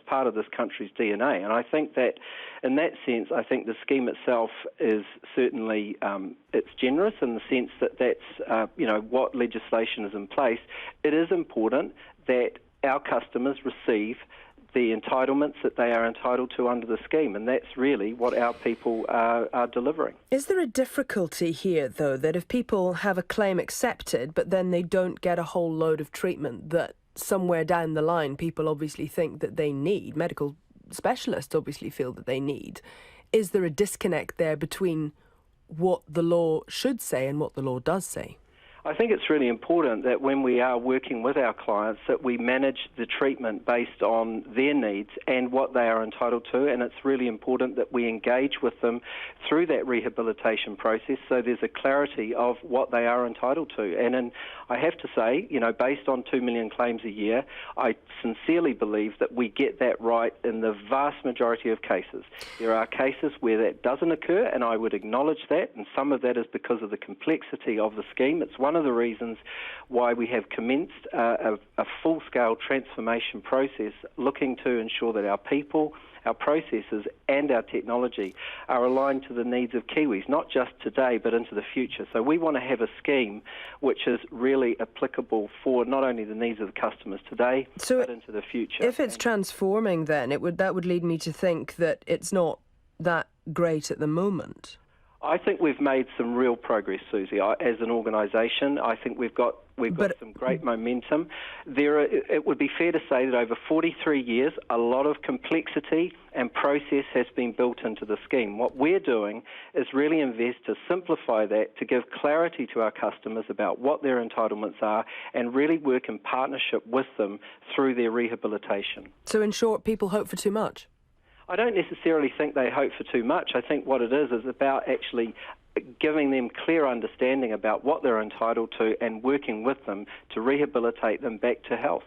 part of this country's DNA. And I think that, in that sense, I think the scheme itself is certainly it's generous in the sense that that's what legislation is in place. It is important that our customers receive the entitlements that they are entitled to under the scheme, and that's really what our people are delivering. Is there a difficulty here, though, that if people have a claim accepted, but then they don't get a whole load of treatment that somewhere down the line people obviously think that they need, medical specialists obviously feel that they need, is there a disconnect there between what the law should say and what the law does say? I think it's really important that when we are working with our clients that we manage the treatment based on their needs and what they are entitled to, and it's really important that we engage with them through that rehabilitation process so there's a clarity of what they are entitled to. And I have to say, based on 2 million claims a year, I sincerely believe that we get that right in the vast majority of cases. There are cases where that doesn't occur, and I would acknowledge that, and some of that is because of the complexity of the scheme. It's one of the reasons why we have commenced a full-scale transformation process looking to ensure that our people, our processes and our technology are aligned to the needs of Kiwis, not just today but into the future. So we want to have a scheme which is really applicable for not only the needs of the customers today but into the future. If it's transforming then, that would lead me to think that it's not that great at the moment. I think we've made some real progress, Susie. As an organisation, I think we've got some great momentum. It would be fair to say that over 43 years, a lot of complexity and process has been built into the scheme. What we're doing is really invest to simplify that, to give clarity to our customers about what their entitlements are and really work in partnership with them through their rehabilitation. So in short, people hope for too much? I don't necessarily think they hope for too much. I think what it is about actually giving them clear understanding about what they're entitled to and working with them to rehabilitate them back to health.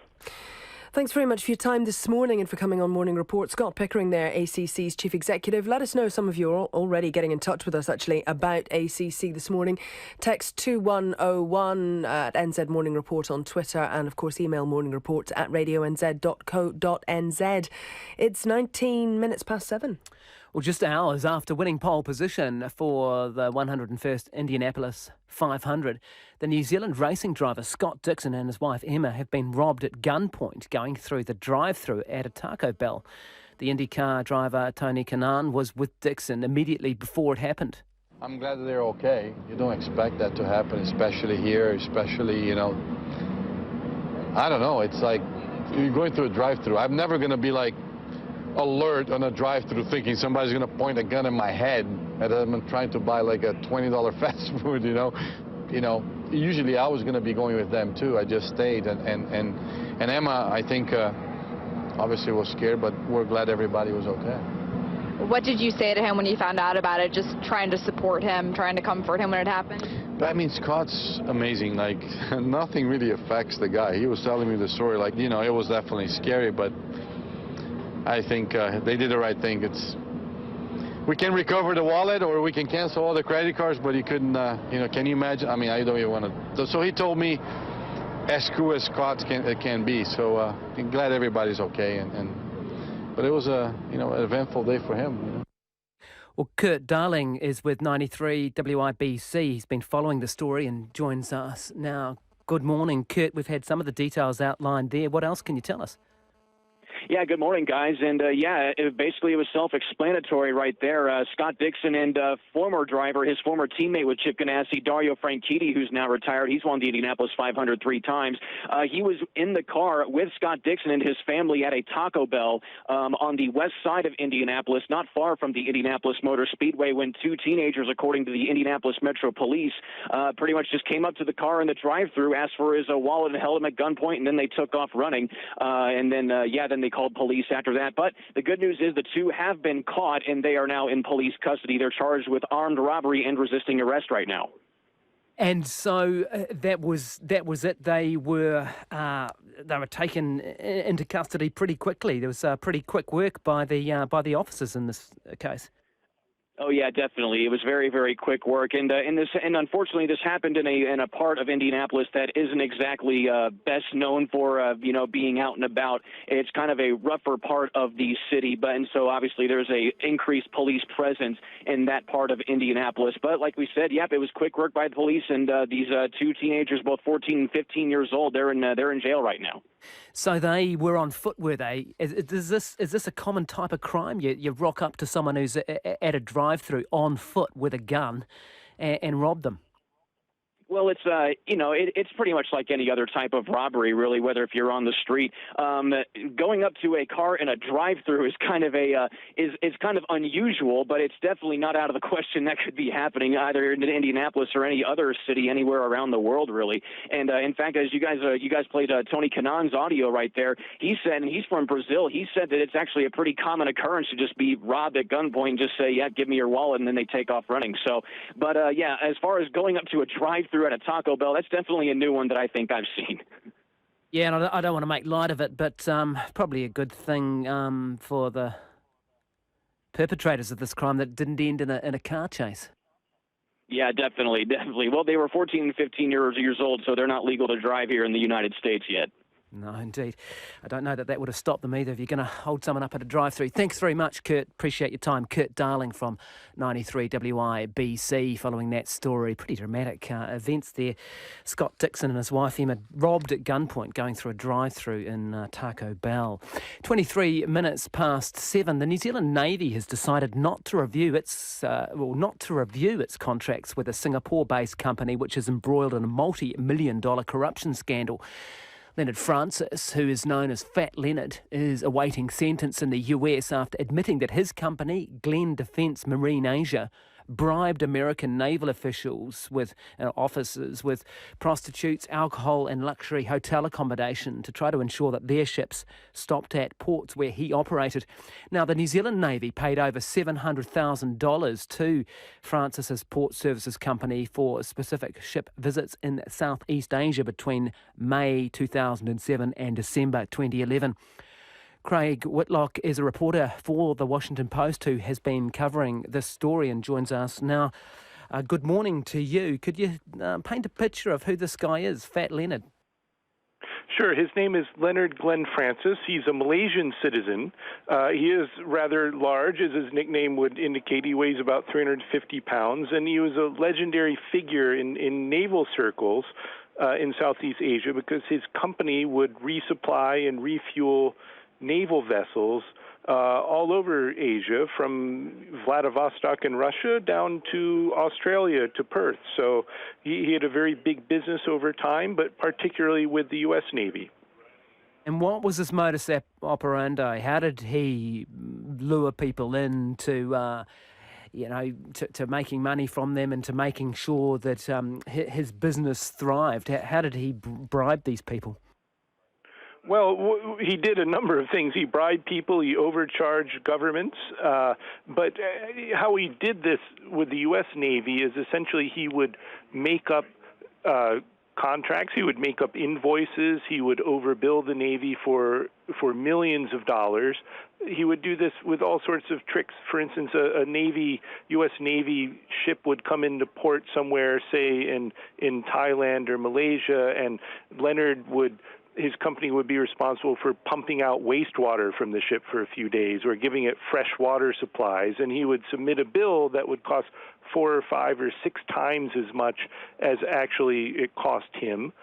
Thanks very much for your time this morning and for coming on Morning Report. Scott Pickering there, ACC's Chief Executive. Let us know, some of you are already getting in touch with us actually about ACC this morning. Text 2101 at NZ Morning Report on Twitter and of course email morningreport@radionz.co.nz. It's 19 minutes past 7. Well, just hours after winning pole position for the 101st Indianapolis 500, the New Zealand racing driver Scott Dixon and his wife Emma have been robbed at gunpoint going through the drive-through at a Taco Bell. The IndyCar driver Tony Kanaan was with Dixon immediately before it happened. I'm glad that they're okay. You don't expect that to happen, especially here, especially, I don't know, it's like you're going through a drive-through. I'm never going to be like alert on a drive-through thinking somebody's going to point a gun in my head and I'm trying to buy like a $20 fast food, Usually I was going to be going with them too. I just stayed and Emma, I think, obviously was scared, but we're glad everybody was okay. What did you say to him when you found out about it? Just trying to support him, trying to comfort him when it happened? But I mean, Scott's amazing. Like, nothing really affects the guy. He was telling me the story, like, it was definitely scary, but I think they did the right thing. We can recover the wallet or we can cancel all the credit cards, but he couldn't, can you imagine? I mean, I don't even want to. So he told me as cool as Scott can be. So I'm glad everybody's okay. But it was an eventful day for him. Well, Kurt Darling is with 93 WIBC. He's been following the story and joins us now. Good morning, Kurt. We've had some of the details outlined there. What else can you tell us? Yeah, good morning, guys. And, basically it was self-explanatory right there. Scott Dixon and former driver, his former teammate with Chip Ganassi, Dario Franchitti, who's now retired. He's won the Indianapolis 500 3 times. He was in the car with Scott Dixon and his family at a Taco Bell on the west side of Indianapolis, not far from the Indianapolis Motor Speedway, when two teenagers, according to the Indianapolis Metro Police, pretty much just came up to the car in the drive-thru, asked for his wallet and held him at gunpoint, and then they took off running. Then they called police after that. But the good news is the two have been caught, and they are now in police custody. They're charged with armed robbery and resisting arrest right now. And so that was it. They were taken into custody pretty quickly. There was pretty quick work by the officers in this case. Oh yeah, definitely. It was very, very quick work, and unfortunately, this happened in a part of Indianapolis that isn't exactly best known for being out and about. It's kind of a rougher part of the city, and so obviously there's a increased police presence in that part of Indianapolis. But like we said, yep, it was quick work by the police, and these two teenagers, both 14 and 15 years old, they're in jail right now. So they were on foot, were they? Is this a common type of crime? You rock up to someone who's at a drive-through on foot with a gun and rob them? Well, it's pretty much like any other type of robbery, really. Whether if you're on the street, going up to a car in a drive-through is kind of is kind of unusual, but it's definitely not out of the question that could be happening either in Indianapolis or any other city anywhere around the world, really. And in fact, as you guys played Tony Kanan's audio right there, he said, and he's from Brazil, he said that it's actually a pretty common occurrence to just be robbed at gunpoint and just say, yeah, give me your wallet, and then they take off running. So, but yeah, as far as going up to a drive-through at a Taco Bell, that's definitely a new one that I think I've seen. Yeah, and I don't want to make light of it, but probably a good thing for the perpetrators of this crime that it didn't end in a car chase. Yeah, definitely. Well, they were 14 and 15 years old, so they're not legal to drive here in the United States yet. No, indeed. I don't know that would have stopped them either if you're going to hold someone up at a drive-through. Thanks very much, Kurt. Appreciate your time. Kurt Darling from 93 WIBC following that story. Pretty dramatic events there. Scott Dixon and his wife Emma robbed at gunpoint going through a drive-through in Taco Bell. 23 minutes past 7. The New Zealand Navy has decided not to review its contracts with a Singapore-based company which is embroiled in a multi-million-dollar corruption scandal. Leonard Francis, who is known as Fat Leonard, is awaiting sentence in the US after admitting that his company, Glenn Defence Marine Asia, bribed American naval officials with officers with prostitutes, alcohol and luxury hotel accommodation to try to ensure that their ships stopped at ports where he operated. Now, the New Zealand Navy paid over $700,000 to Francis's Port Services Company for specific ship visits in Southeast Asia between May 2007 and December 2011. Craig Whitlock is a reporter for The Washington Post who has been covering this story and joins us now. Good morning to you. Could you paint a picture of who this guy is, Fat Leonard? Sure. His name is Leonard Glenn Francis. He's a Malaysian citizen. He is rather large, as his nickname would indicate. He weighs about 350 pounds, and he was a legendary figure in naval circles in Southeast Asia because his company would resupply and refuel naval vessels all over Asia, from Vladivostok in Russia down to Australia to Perth. So he had a very big business over time, but particularly with the U.S. Navy. And what was his modus operandi? How did he lure people in to making money from them and to making sure that his business thrived? How did he bribe these people? Well, he did a number of things. He bribed people, he overcharged governments, but how he did this with the U.S. Navy is essentially he would make up contracts, he would make up invoices, he would overbill the Navy for millions of dollars. He would do this with all sorts of tricks. For instance, a U.S. Navy ship would come into port somewhere, say in Thailand or Malaysia, and his company would be responsible for pumping out wastewater from the ship for a few days or giving it fresh water supplies. And he would submit a bill that would cost 4 or 5 or 6 times as much as actually it cost him.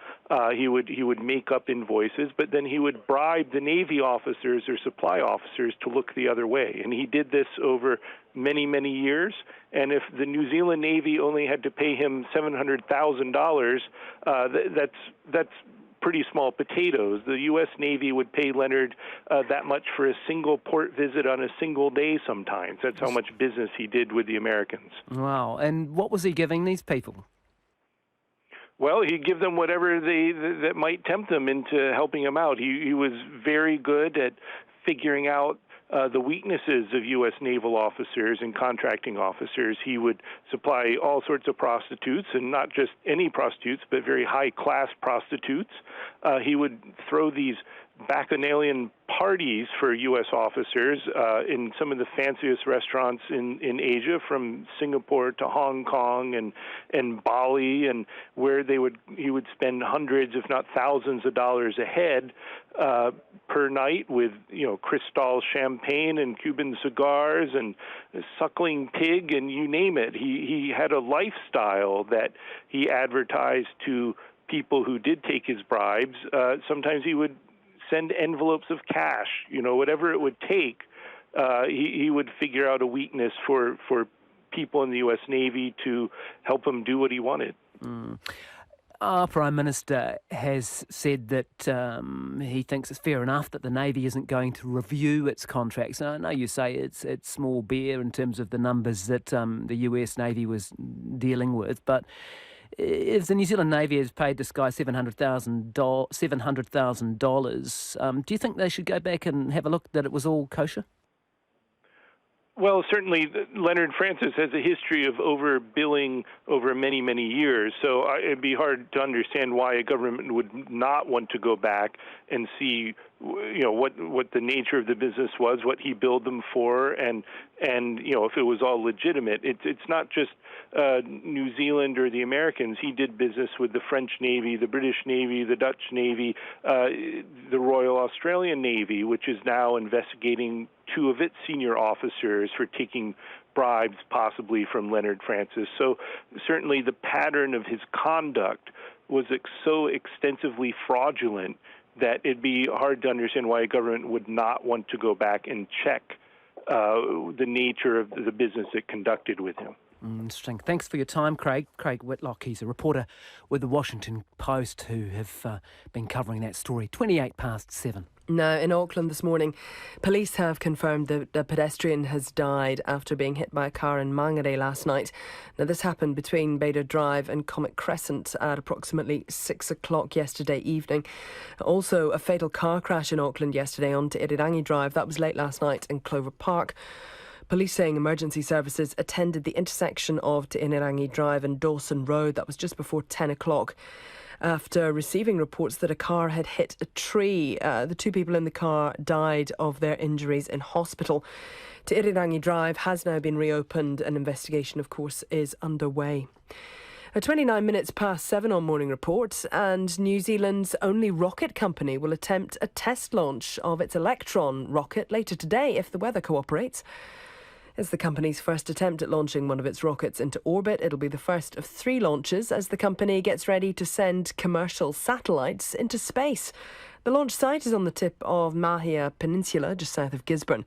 He would make up invoices, but then he would bribe the Navy officers or supply officers to look the other way. And he did this over many, many years. And if the New Zealand Navy only had to pay him $700,000, that's pretty small potatoes. The U.S. Navy would pay Leonard that much for a single port visit on a single day sometimes. That's how much business he did with the Americans. Wow. And what was he giving these people? Well, he'd give them whatever that might tempt them into helping him out. He was very good at figuring out the weaknesses of U.S. naval officers and contracting officers. He would supply all sorts of prostitutes, and not just any prostitutes, but very high-class prostitutes. He would throw these bacchanalian parties for U.S. officers in some of the fanciest restaurants in Asia, from Singapore to Hong Kong and Bali, and where he would spend hundreds, if not thousands, of dollars a head per night with Cristal champagne and Cuban cigars and suckling pig and you name it. He had a lifestyle that he advertised to people who did take his bribes. Sometimes he would send envelopes of cash, whatever it would take. He would figure out a weakness for people in the U.S. Navy to help him do what he wanted. Our Prime Minister has said that he thinks it's fair enough that the Navy isn't going to review its contracts. And I know you say it's small beer in terms of the numbers that the US Navy was dealing with, but if the New Zealand Navy has paid this guy $700,000, do you think they should go back and have a look that it was all kosher? Well, certainly Leonard Francis has a history of overbilling over many, many years. So it'd be hard to understand why a government would not want to go back and see, what the nature of the business was, what he billed them for, and if it was all legitimate. It's not just New Zealand or the Americans. He did business with the French Navy, the British Navy, the Dutch Navy, the Royal Australian Navy, which is now investigating 2 of its senior officers for taking bribes, possibly from Leonard Francis. So certainly the pattern of his conduct was so extensively fraudulent that it'd be hard to understand why a government would not want to go back and check the nature of the business it conducted with him. Interesting. Thanks for your time, Craig. Craig Whitlock, he's a reporter with the Washington Post who have been covering that story. 7:28. Now, in Auckland this morning, police have confirmed that a pedestrian has died after being hit by a car in Mangere last night. Now, this happened between Bader Drive and Comet Crescent at approximately 6 o'clock yesterday evening. Also, a fatal car crash in Auckland yesterday on Te Irirangi Drive. That was late last night in Clover Park. Police saying emergency services attended the intersection of Te Irirangi Drive and Dawson Road. That was just before 10 o'clock. After receiving reports that a car had hit a tree, the 2 people in the car died of their injuries in hospital. Te Irirangi Drive has now been reopened. An investigation, of course, is underway. At 7:29 on Morning Report, and New Zealand's only rocket company will attempt a test launch of its Electron rocket later today if the weather cooperates. It's the company's first attempt at launching one of its rockets into orbit. It'll be the first of 3 launches as the company gets ready to send commercial satellites into space. The launch site is on the tip of Mahia Peninsula, just south of Gisborne.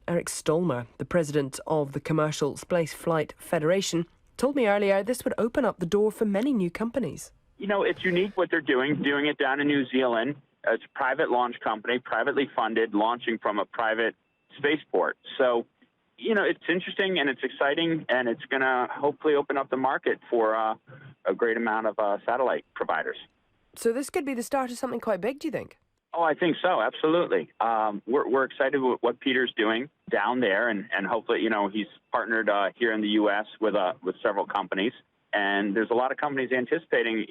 Eric Stolmer, the president of the Commercial Space Flight Federation, told me earlier this would open up the door for many new companies. It's unique what they're doing it down in New Zealand. It's a private launch company, privately funded, launching from a private spaceport. So, it's interesting and it's exciting, and it's going to hopefully open up the market for a great amount of satellite providers. So this could be the start of something quite big, do you think? Oh, I think so, absolutely. We're excited with what Peter's doing down there, and hopefully, he's partnered here in the U.S. with several companies, and there's a lot of companies anticipating,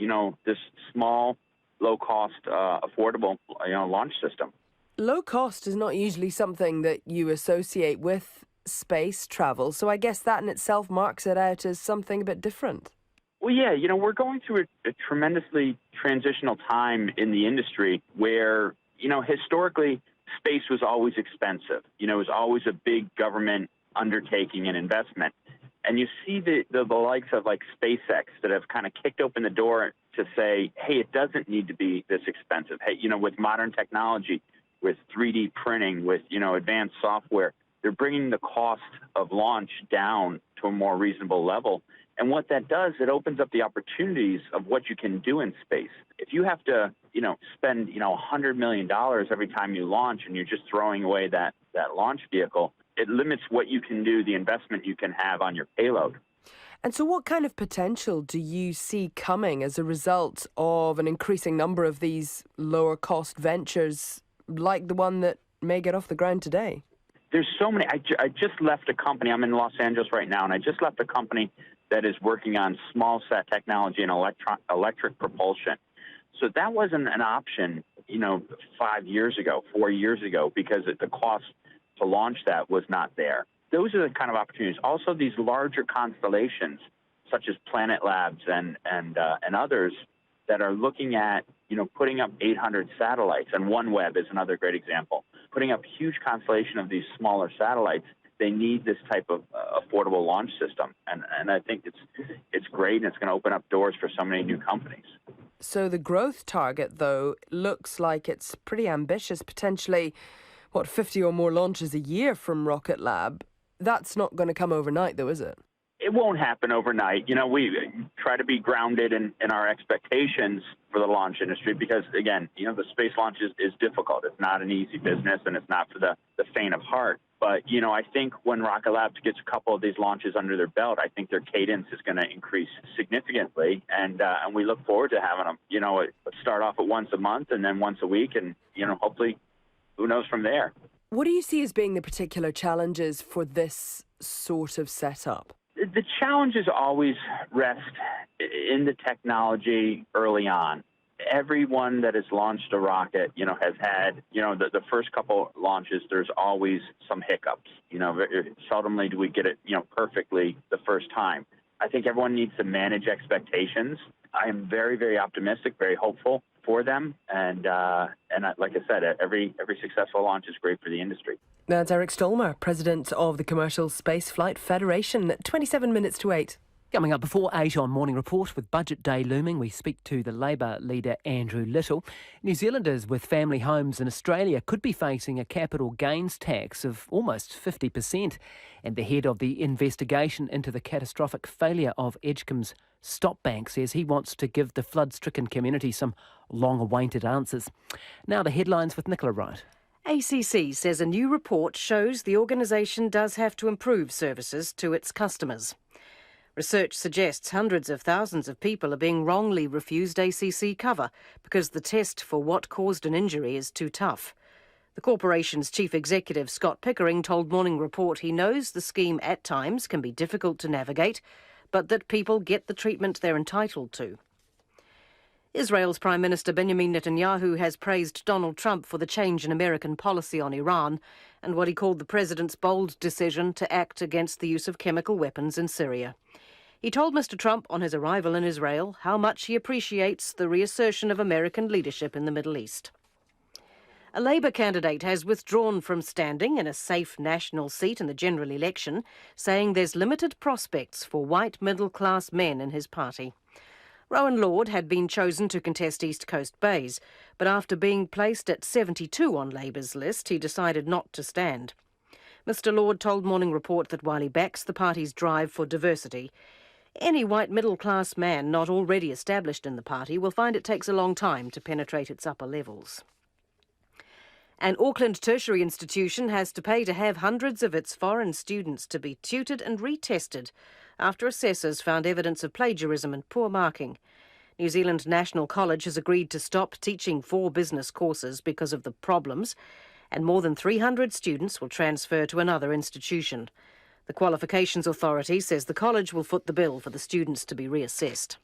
this small, low-cost, affordable, launch system. Low cost is not usually something that you associate with space travel, so I guess that in itself marks it out as something a bit different. Well, yeah, we're going through a tremendously transitional time in the industry where, historically, space was always expensive. It was always a big government undertaking and investment. And you see the likes of like SpaceX that have kind of kicked open the door to say, hey, it doesn't need to be this expensive. Hey, with modern technology, with 3D printing, with, advanced software, they're bringing the cost of launch down to a more reasonable level. And what that does, it opens up the opportunities of what you can do in space. If you have to, spend, $100 million every time you launch and you're just throwing away that launch vehicle, it limits what you can do, the investment you can have on your payload. And so what kind of potential do you see coming as a result of an increasing number of these lower cost ventures like the one that may get off the ground today? There's so many. I just left a company. I'm in Los Angeles right now, and I just left a company that is working on small sat technology and electric propulsion. So that wasn't an option 5 years ago, 4 years ago, because the cost to launch that was not there. Those are the kind of opportunities. Also, these larger constellations, such as Planet Labs and others, that are looking at putting up 800 satellites, and OneWeb is another great example. Putting up huge constellation of these smaller satellites, they need this type of affordable launch system, and I think it's great, and it's going to open up doors for so many new companies. So the growth target, though, looks like it's pretty ambitious, potentially, 50 or more launches a year from Rocket Lab. That's not going to come overnight, though, is it? It won't happen overnight. We try to be grounded in our expectations for the launch industry because, again, the space launch is difficult. It's not an easy business, and it's not for the faint of heart. But, I think when Rocket Lab gets a couple of these launches under their belt, I think their cadence is going to increase significantly. And we look forward to having them, start off at once a month and then once a week. And, hopefully, who knows from there. What do you see as being the particular challenges for this sort of setup? The challenges always rest in the technology early on. Everyone that has launched a rocket, has had, the first couple launches, there's always some hiccups. Seldomly do we get it, perfectly the first time. I think everyone needs to manage expectations. I am very, very optimistic, very hopeful for them. And like I said, every successful launch is great for the industry. That's Eric Stolmer, President of the Commercial Spaceflight Federation, 27 minutes to 8. Coming up before 8 on Morning Report, with Budget Day looming, we speak to the Labour leader Andrew Little. New Zealanders with family homes in Australia could be facing a capital gains tax of almost 50%. And the head of the investigation into the catastrophic failure of Edgecombe's Stop Bank says he wants to give the flood-stricken community some long-awaited answers. Now the headlines with Nicola Wright. ACC says a new report shows the organisation does have to improve services to its customers. Research suggests hundreds of thousands of people are being wrongly refused ACC cover because the test for what caused an injury is too tough. The corporation's chief executive, Scott Pickering, told Morning Report he knows the scheme at times can be difficult to navigate, but that people get the treatment they're entitled to. Israel's Prime Minister Benjamin Netanyahu has praised Donald Trump for the change in American policy on Iran and what he called the president's bold decision to act against the use of chemical weapons in Syria. He told Mr. Trump on his arrival in Israel how much he appreciates the reassertion of American leadership in the Middle East. A Labour candidate has withdrawn from standing in a safe national seat in the general election, saying there's limited prospects for white middle-class men in his party. Rowan Lord had been chosen to contest East Coast Bays, but after being placed at 72 on Labour's list, he decided not to stand. Mr. Lord told Morning Report that while he backs the party's drive for diversity, any white middle-class man not already established in the party will find it takes a long time to penetrate its upper levels. An Auckland tertiary institution has to pay to have hundreds of its foreign students to be tutored and retested after assessors found evidence of plagiarism and poor marking. New Zealand National College has agreed to stop teaching 4 business courses because of the problems, and more than 300 students will transfer to another institution. The Qualifications Authority says the college will foot the bill for the students to be reassessed.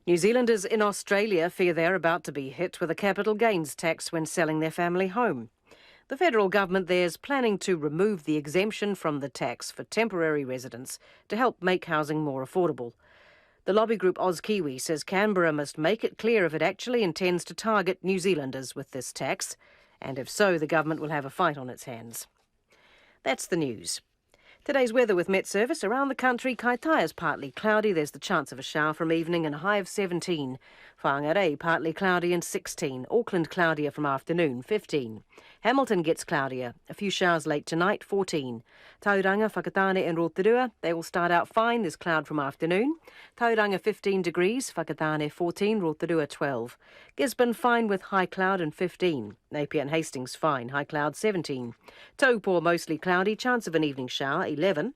New Zealanders in Australia fear they're about to be hit with a capital gains tax when selling their family home. The federal government there is planning to remove the exemption from the tax for temporary residents to help make housing more affordable. The lobby group AusKiwi says Canberra must make it clear if it actually intends to target New Zealanders with this tax, and if so, the government will have a fight on its hands. That's the news. Today's weather with Met Service. Around the country, Kaitaia's partly cloudy. There's the chance of a shower from evening and a high of 17. Whangarei, partly cloudy and 16. Auckland, cloudier from afternoon, 15. Hamilton gets cloudier. A few showers late tonight, 14. Tauranga, Whakatane and Rotorua, they will start out fine. There's cloud from afternoon. Tauranga, 15 degrees. Whakatane, 14. Rotorua, 12. Gisborne, fine with high cloud and 15. Napier and Hastings, fine. High cloud, 17. Taupo, mostly cloudy. Chance of an evening shower, 11.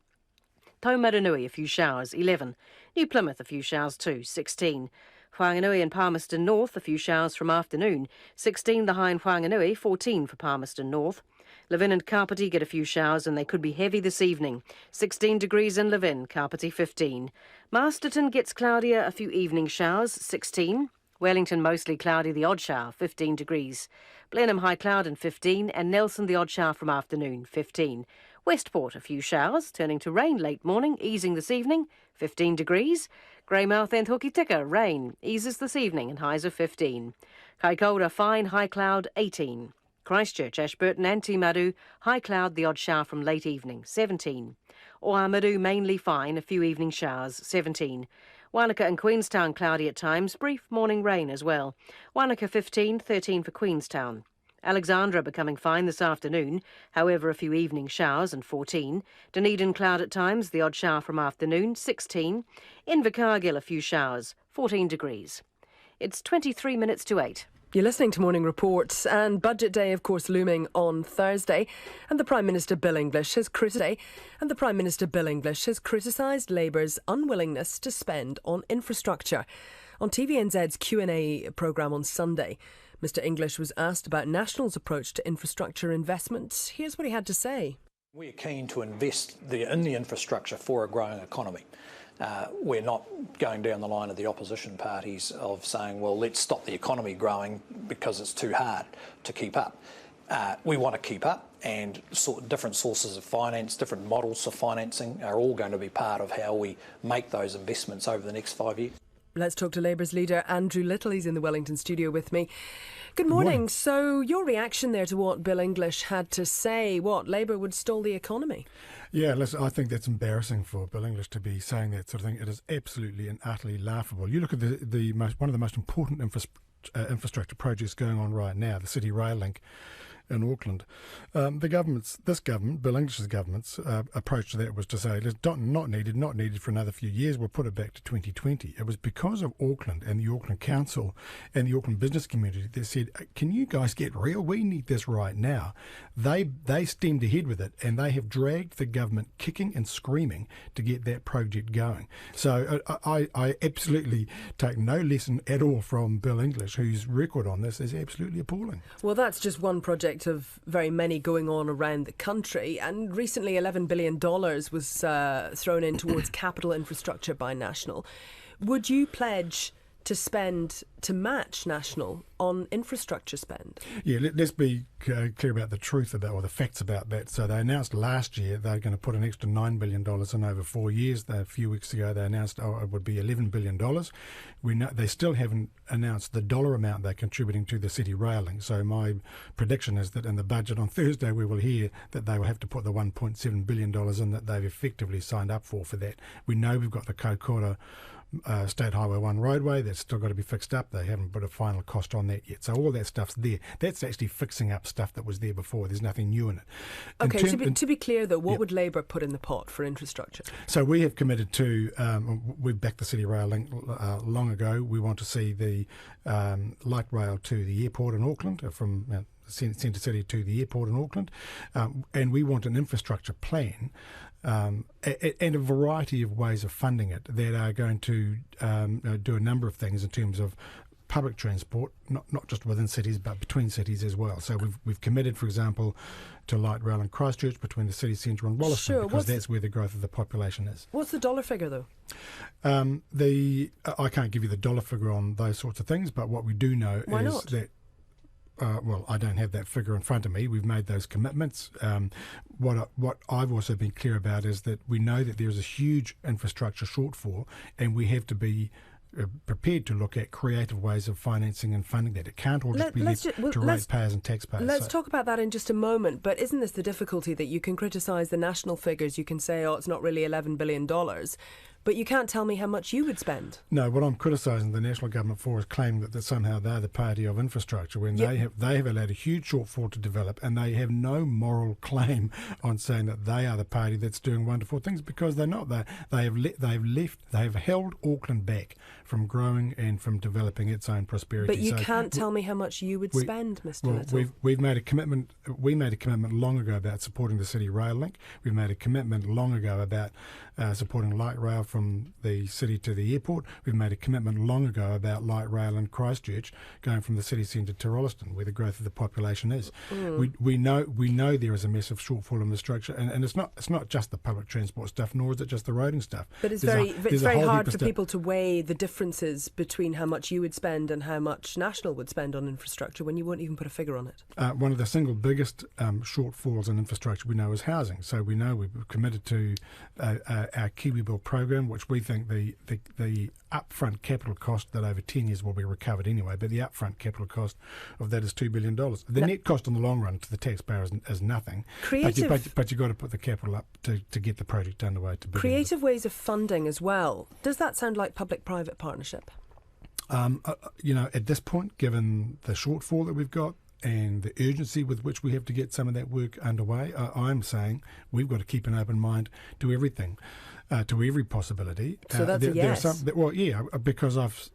Taumaranui, a few showers, 11. New Plymouth, a few showers too, 16. Whanganui and Palmerston North, a few showers from afternoon, 16 the high in Whanganui, 14 for Palmerston North. Levin and Kapiti get a few showers and they could be heavy this evening, 16 degrees in Levin, Kapiti 15. Masterton gets cloudier, a few evening showers, 16. Wellington mostly cloudy, the odd shower, 15 degrees. Blenheim high cloud and 15, and Nelson the odd shower from afternoon, 15. Westport a few showers, turning to rain late morning, easing this evening, 15 degrees. Greymouth and Hokitika, rain, eases this evening and highs of 15. Kaikoura fine, high cloud, 18. Christchurch, Ashburton and Timaru, high cloud, the odd shower from late evening, 17. Oamaru mainly fine, a few evening showers, 17. Wanaka and Queenstown cloudy at times, brief morning rain as well. Wanaka 15, 13 for Queenstown. Alexandra becoming fine this afternoon, however a few evening showers and 14. Dunedin cloud at times, the odd shower from afternoon, 16. Invercargill a few showers, 14 degrees. It's 23 minutes to 8. You're listening to Morning Report, and Budget Day, of course, looming on Thursday. And the Prime Minister Bill English has criticised Labour's unwillingness to spend on infrastructure. On TVNZ's Q&A programme on Sunday, Mr English was asked about National's approach to infrastructure investment. Here's what he had to say. We're keen to invest in the infrastructure for a growing economy. We're not going down the line of the opposition parties of saying, well, let's stop the economy growing because it's too hard to keep up. We want to keep up, and different sources of finance, different models of financing are all going to be part of how we make those investments over the next 5 years. Let's talk to Labour's leader, Andrew Little. He's in the Wellington studio with me. Good morning. So your reaction there to what Bill English had to say, what, Labour would stall the economy? Yeah, listen, I think that's embarrassing for Bill English to be saying that sort of thing. It is absolutely and utterly laughable. You look at one of the most important infrastructure projects going on right now, the City Rail Link in Auckland. This government, Bill English's government's approach to that was to say, not needed for another few years, we'll put it back to 2020. It was because of Auckland and the Auckland Council and the Auckland business community that said, can you guys get real? We need this right now. They stemmed ahead with it, and they have dragged the government kicking and screaming to get that project going. So I absolutely take no lesson at all from Bill English, whose record on this is absolutely appalling. Well, that's just one project of very many going on around the country, and recently $11 billion was thrown in towards capital infrastructure by National. Would you pledge to spend to match National on infrastructure spend? Yeah, let's be clear about the truth about, or the facts about that. So they announced last year they're going to put an extra $9 billion in over 4 years. A few weeks ago they announced it would be $11 billion. We know they still haven't announced the dollar amount they're contributing to the City Rail Link. So my prediction is that in the budget on Thursday we will hear that they will have to put the $1.7 billion in that they've effectively signed up for that. We know we've got the Kaikoura State Highway 1 roadway that's still got to be fixed up. They haven't put a final cost on that yet. So all that stuff's there. That's actually fixing up stuff that was there before. There's nothing new in it. Okay, to be clear though, what would Labour put in the pot for infrastructure? So we have committed to, we've backed the City Rail Link long ago. We want to see the light rail to the airport in Auckland, from Centre City to the airport in Auckland, and we want an infrastructure plan and a variety of ways of funding it that are going to do a number of things in terms of public transport, not just within cities but between cities as well. So we've committed, for example, to light rail in Christchurch between the city centre and Wollaston, because that's where the growth of the population is. What's the dollar figure though? I can't give you the dollar figure on those sorts of things, but what we do know is that well, I don't have that figure in front of me. We've made those commitments. What I've also been clear about is that we know that there's a huge infrastructure shortfall, and we have to be prepared to look at creative ways of financing and funding that. It can't all just be left to ratepayers and taxpayers. Let's talk about that in just a moment, but isn't this the difficulty, that you can criticise the national figures, you can say, it's not really $11 billion, but you can't tell me how much you would spend? No, what I'm criticising the national government for is claiming that somehow they're the party of infrastructure, when they have allowed a huge shortfall to develop, and they have no moral claim on saying that they are the party that's doing wonderful things, because they're not. They have held Auckland back from growing and from developing its own prosperity. But you can't tell me how much you would spend, Mr. Little. We've made a commitment. We made a commitment long ago about supporting the City Rail Link. We've made a commitment long ago about supporting light rail from the city to the airport. We've made a commitment long ago about light rail in Christchurch going from the city centre to Rolleston, where the growth of the population is. We know there is a massive shortfall in infrastructure, and it's not just the public transport stuff, nor is it just the roading stuff. But it's very hard for people to weigh the differences between how much you would spend and how much National would spend on infrastructure when you won't even put a figure on it. One of the single biggest shortfalls in infrastructure we know is housing. So we know we've committed to our Kiwi Bill program, which we think the upfront capital cost that over 10 years will be recovered anyway, but the upfront capital cost of that is $2 billion. The net cost in the long run to the taxpayer is nothing, but you've got to put the capital up to get the project underway. Creative ways of funding as well. Does that sound like public-private partnership? At this point, given the shortfall that we've got, and the urgency with which we have to get some of that work underway, I'm saying we've got to keep an open mind to everything, to every possibility. So that's a yes. Because I've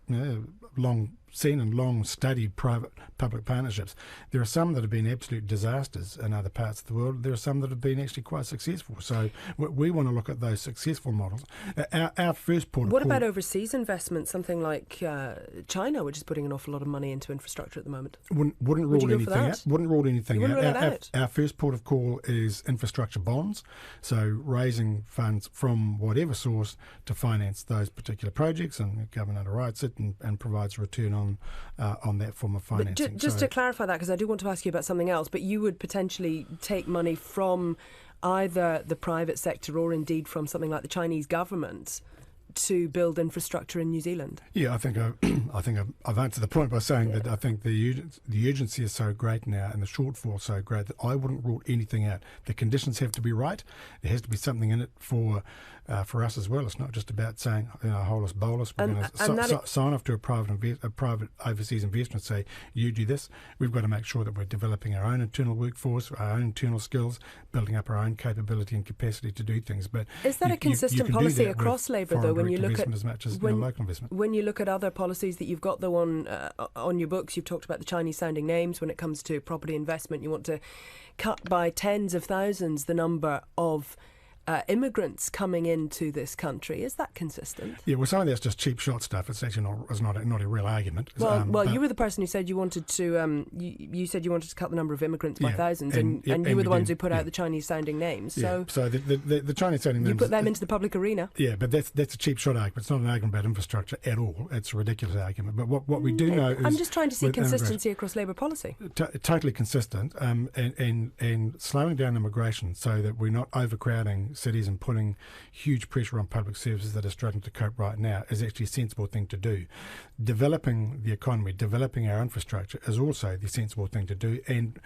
long seen and long studied private-public partnerships. There are some that have been absolute disasters in other parts of the world. There are some that have been actually quite successful. So we want to look at those successful models. Our first port of call... What about overseas investment, something like China, which is putting an awful lot of money into infrastructure at the moment? Wouldn't rule anything out. Our first port of call is infrastructure bonds, so raising funds from whatever source to finance those particular projects, and the government underwrites it and provides a return on that form of financing. But just to clarify that, because I do want to ask you about something else, but you would potentially take money from either the private sector or indeed from something like the Chinese government to build infrastructure in New Zealand? Yeah, I think I've answered the point by saying that I think the urgency is so great now and the shortfall so great that I wouldn't rule anything out. The conditions have to be right. There has to be something in it for us as well. It's not just about saying, holus bolus. We're going to sign off to a private overseas investor and say, you do this. We've got to make sure that we're developing our own internal workforce, our own internal skills, building up our own capability and capacity to do things. But is that a consistent policy across Labour, though? When you look at as much as local investment. When you look at other policies that you've got, though, on your books, you've talked about the Chinese-sounding names. When it comes to property investment, you want to cut by tens of thousands the number of immigrants coming into this country. Is that consistent? Yeah, well, some of that's just cheap shot stuff. It's actually not a real argument. Well, you were the person who said you wanted to. You said you wanted to cut the number of immigrants by thousands, and you were the ones who put out the Chinese-sounding names. So the Chinese-sounding names. You put them into the public arena. Yeah, but that's a cheap shot argument. It's not an argument about infrastructure at all. It's a ridiculous argument. But what we do know is, I'm just trying to see consistency across Labour policy. Totally consistent, and slowing down immigration so that we're not overcrowding cities and putting huge pressure on public services that are struggling to cope right now is actually a sensible thing to do. Developing the economy, developing our infrastructure is also the sensible thing to do, and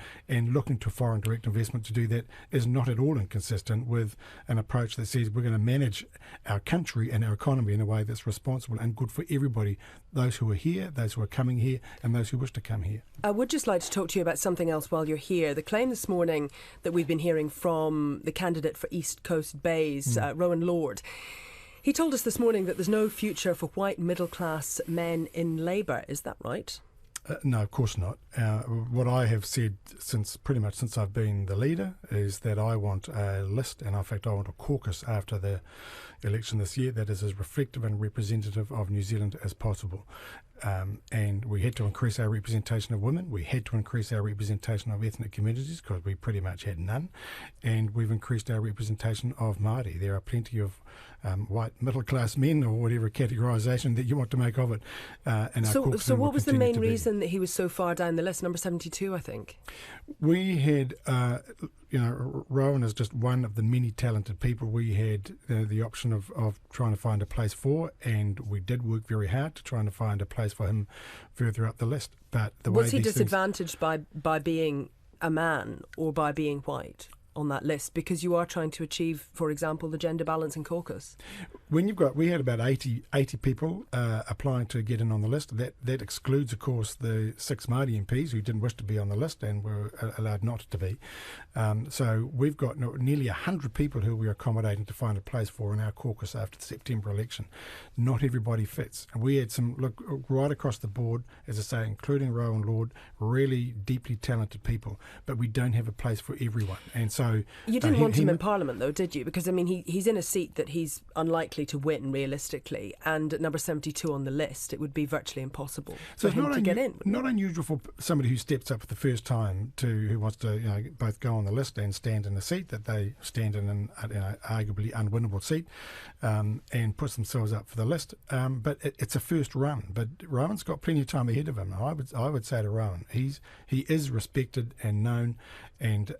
looking to foreign direct investment to do that is not at all inconsistent with an approach that says we're going to manage our country and our economy in a way that's responsible and good for everybody, those who are here, those who are coming here, and those who wish to come here. I would just like to talk to you about something else while you're here. The claim this morning that we've been hearing from the candidate for East Coast Bays, Rowan Lord. He told us this morning that there's no future for white middle-class men in Labour. Is that right? No, of course not. What I have said pretty much since I've been the leader is that I want a list, and in fact I want a caucus after the election this year that is as reflective and representative of New Zealand as possible. And we had to increase our representation of women. We had to increase our representation of ethnic communities because we pretty much had none. And we've increased our representation of Māori. There are plenty of white middle-class men, or whatever categorisation that you want to make of it. So what was the main reason that he was so far down the list? Number 72, I think. We had, Rowan is just one of the many talented people we had the option of trying to find a place for, and we did work very hard to try to find a place for him further up the list. But was he disadvantaged by being a man or by being white on that list, because you are trying to achieve, for example, the gender balance in caucus? We had about 80 people applying to get in on the list. That excludes, of course, the 6 Māori MPs who didn't wish to be on the list and were allowed not to be. So we've got nearly 100 people who we're accommodating to find a place for in our caucus after the September election. Not everybody fits. And we had right across the board, as I say, including Rowan Lord, really deeply talented people, but we don't have a place for everyone. And so So you didn't want him in Parliament, though, did you? Because I mean, he's in a seat that he's unlikely to win realistically, and at number 72 on the list, it would be virtually impossible for him to get in. Not unusual for somebody who steps up for the first time who wants to both go on the list and stand in a seat that they stand in an arguably unwinnable seat, and puts themselves up for the list. But it's a first run. But Rowan's got plenty of time ahead of him. I would say to Rowan, he is respected and known and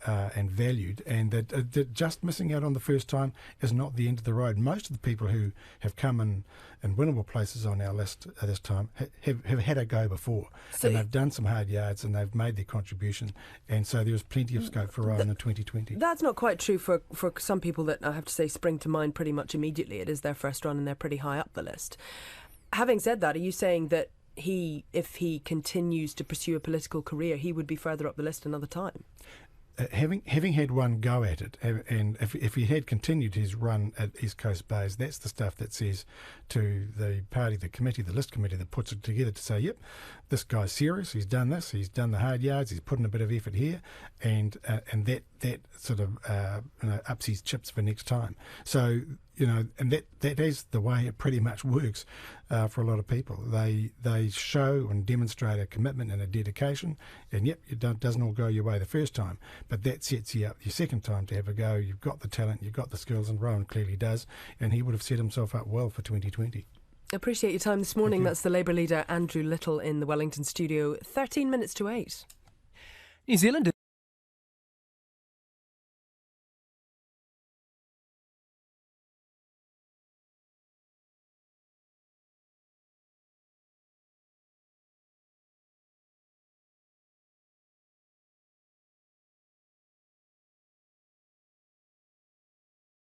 valued, and that just missing out on the first time is not the end of the road. Most of the people who have come in winnable places on our list at this time have had a go before, and they've done some hard yards and they've made their contribution, and so there was plenty of scope for Rowan in 2020. That's not quite true for some people that I have to say spring to mind pretty much immediately. It is their first run and they're pretty high up the list. Having said that, are you saying that if he continues to pursue a political career, he would be further up the list another time? Having had one go at it, and if he had continued his run at East Coast Bays, that's the stuff that says to the party, the committee, the list committee that puts it together to say, yep, this guy's serious, he's done this, he's done the hard yards, he's put in a bit of effort here, and that sort of ups his chips for next time. So, and that is the way it pretty much works for a lot of people. They show and demonstrate a commitment and a dedication, and yep, it doesn't all go your way the first time, but that sets you up your second time to have a go. You've got the talent, you've got the skills, and Rowan clearly does, and he would have set himself up well for 2020. Appreciate your time this morning. That's the Labour leader Andrew Little in the Wellington studio. 13 minutes to 8. New Zealand